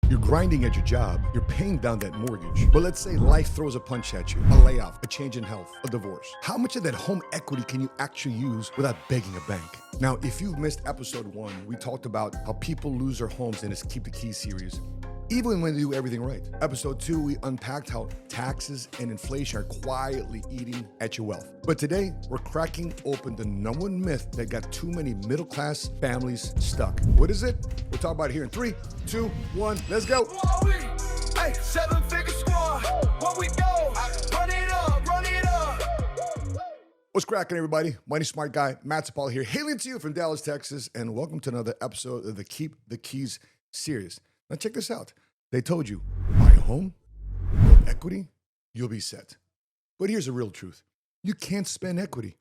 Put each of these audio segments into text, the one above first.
You're grinding at your job, you're paying down that mortgage. But let's say life throws a punch at you, a layoff, a change in health, a divorce. How much of that home equity can you actually use without begging a bank? Now, if you've missed episode 1, we talked about how people lose their homes in this Keep the Keys series, even when they do everything right. Episode 2, we unpacked how taxes and inflation are quietly eating at your wealth. But today, we're cracking open the number one myth that got too many middle-class families stuck. What is it? We'll talk about it here in 3, 2, 1, let's go. Hey, 7-figure squad, what we go? Run it up, run it up. What's cracking, everybody? Money Smart Guy, Matt Sapaula here, hailing to you from Dallas, Texas, and welcome to another episode of the Keep the Keys series. Now check this out. They told you, buy a home, build equity, you'll be set. But here's the real truth. You can't spend equity,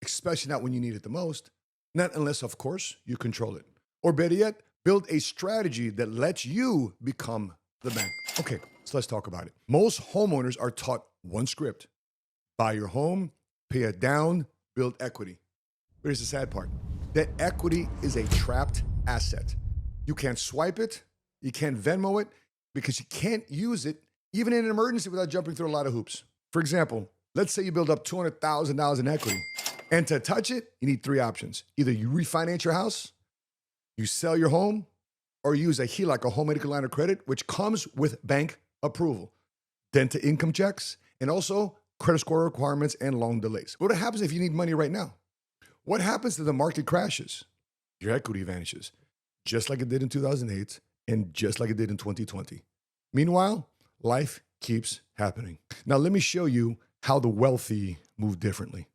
especially not when you need it the most, not unless, of course, you control it. Or better yet, build a strategy that lets you become the bank. Okay, so let's talk about it. Most homeowners are taught one script: buy your home, pay it down, build equity. But here's the sad part. That equity is a trapped asset. You can't swipe it, you can't Venmo it, because you can't use it even in an emergency without jumping through a lot of hoops. For example, let's say you build up $200,000 in equity, and to touch it, you need 3 options. Either you refinance your house, you sell your home, or use a HELOC, a home equity line of credit, which comes with bank approval, then to income checks, and also credit score requirements and loan delays. What happens if you need money right now? What happens if the market crashes? Your equity vanishes, just like it did in 2008 and just like it did in 2020. Meanwhile, life keeps happening. Now, let me show you how the wealthy move differently.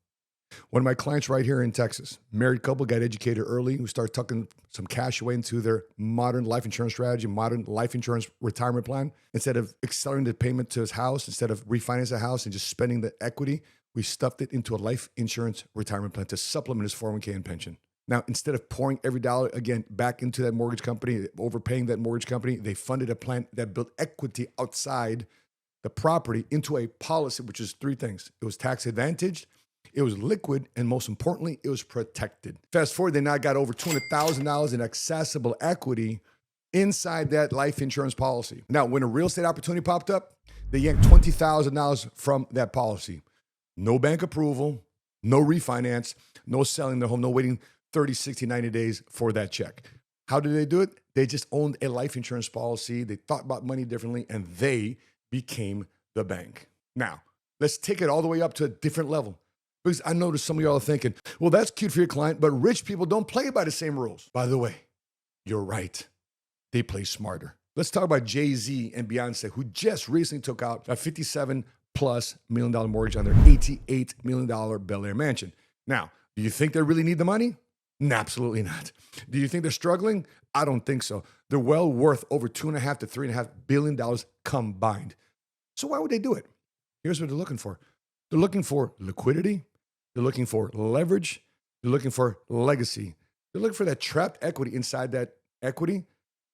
One of my clients right here in Texas, married couple, got educated early, who started tucking some cash away into their modern life insurance strategy, modern life insurance retirement plan. Instead of accelerating the payment to his house, instead of refinancing the house and just spending the equity, we stuffed it into a life insurance retirement plan to supplement his 401k and pension. Now, instead of pouring every dollar, again, back into that mortgage company, overpaying that mortgage company, they funded a plan that built equity outside the property into a policy, which is 3 things. It was tax advantaged, it was liquid, and most importantly, it was protected. Fast forward, they now got over $200,000 in accessible equity inside that life insurance policy. Now, when a real estate opportunity popped up, they yanked $20,000 from that policy. No bank approval, no refinance, no selling their home, no waiting 30, 60, 90 days for that check. How did they do it? They just owned a life insurance policy. They thought about money differently, and they became the bank. Now, let's take it all the way up to a different level. Because I noticed some of y'all are thinking, well, that's cute for your client, but rich people don't play by the same rules. By the way, you're right. They play smarter. Let's talk about Jay-Z and Beyoncé, who just recently took out a $57+ million mortgage on their $88 million Bel Air mansion. Now, do you think they really need the money? No, absolutely not. Do you think they're struggling? I don't think so. They're well worth over $2.5 to $3.5 billion combined. So why would they do it? Here's what they're looking for. They're looking for liquidity. They're looking for leverage. They're looking for legacy. They're looking for that trapped equity inside that equity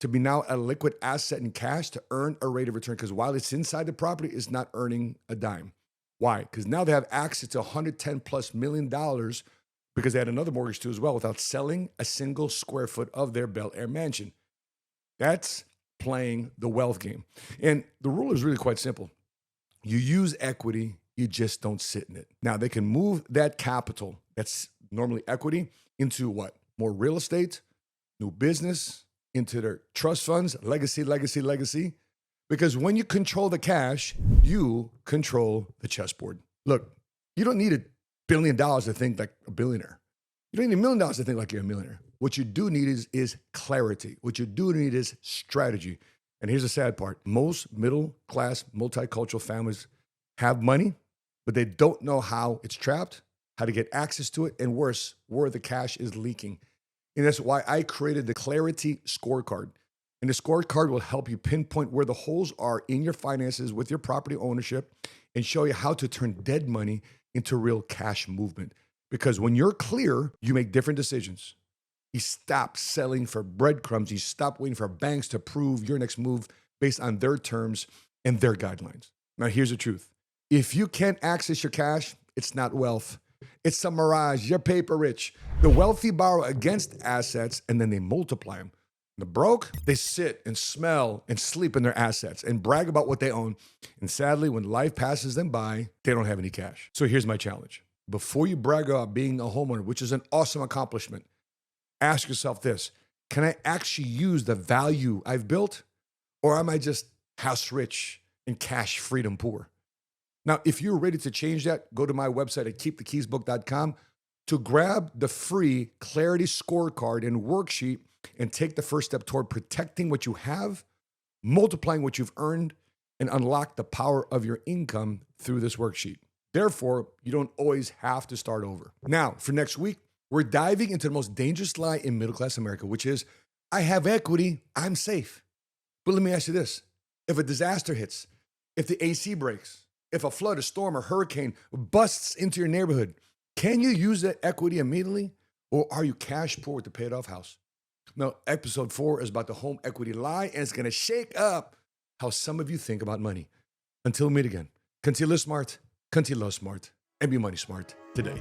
to be now a liquid asset in cash to earn a rate of return. Because while it's inside the property, it's not earning a dime. Why? Because now they have access to $110+ million because they had another mortgage too as well without selling a single square foot of their Bel Air mansion. That's playing the wealth game. And the rule is really quite simple. You use equity, you just don't sit in it. Now, they can move that capital, that's normally equity, into what? More real estate, new business, into their trust funds, legacy. Because when you control the cash, you control the chessboard. Look, you don't need $1 billion to think like a billionaire. You don't need $1 million to think like you're a millionaire. What you do need is clarity. What you do need is strategy. And here's the sad part. Most middle-class, multicultural families have money, but they don't know how it's trapped, how to get access to it, and worse, where the cash is leaking. And that's why I created the CLARITY Scorecard. And the scorecard will help you pinpoint where the holes are in your finances with your property ownership and show you how to turn dead money into real cash movement. Because when you're clear, you make different decisions. You stop selling for breadcrumbs. You stop waiting for banks to approve your next move based on their terms and their guidelines. Now, here's the truth. If you can't access your cash, it's not wealth. It's a mirage. You're paper rich. The wealthy borrow against assets and then they multiply them. The broke, they sit and smell and sleep in their assets and brag about what they own. And sadly, when life passes them by, they don't have any cash. So here's my challenge. Before you brag about being a homeowner, which is an awesome accomplishment, ask yourself this: can I actually use the value I've built, or am I just house rich and cash freedom poor? Now, if you're ready to change that, go to my website at keepthekeysbook.com to grab the free Clarity Scorecard and worksheet and take the first step toward protecting what you have, multiplying what you've earned, and unlock the power of your income through this worksheet. Therefore, you don't always have to start over. Now, for next week, we're diving into the most dangerous lie in middle-class America, which is, I have equity, I'm safe. But let me ask you this. If a disaster hits, if the AC breaks, if a flood, a storm, or hurricane busts into your neighborhood, can you use that equity immediately? Or are you cash poor to pay it off house? Now, episode 4 is about the home equity lie, and it's going to shake up how some of you think about money. Until we meet again, continue to live smart, continue to love smart, and be money smart today.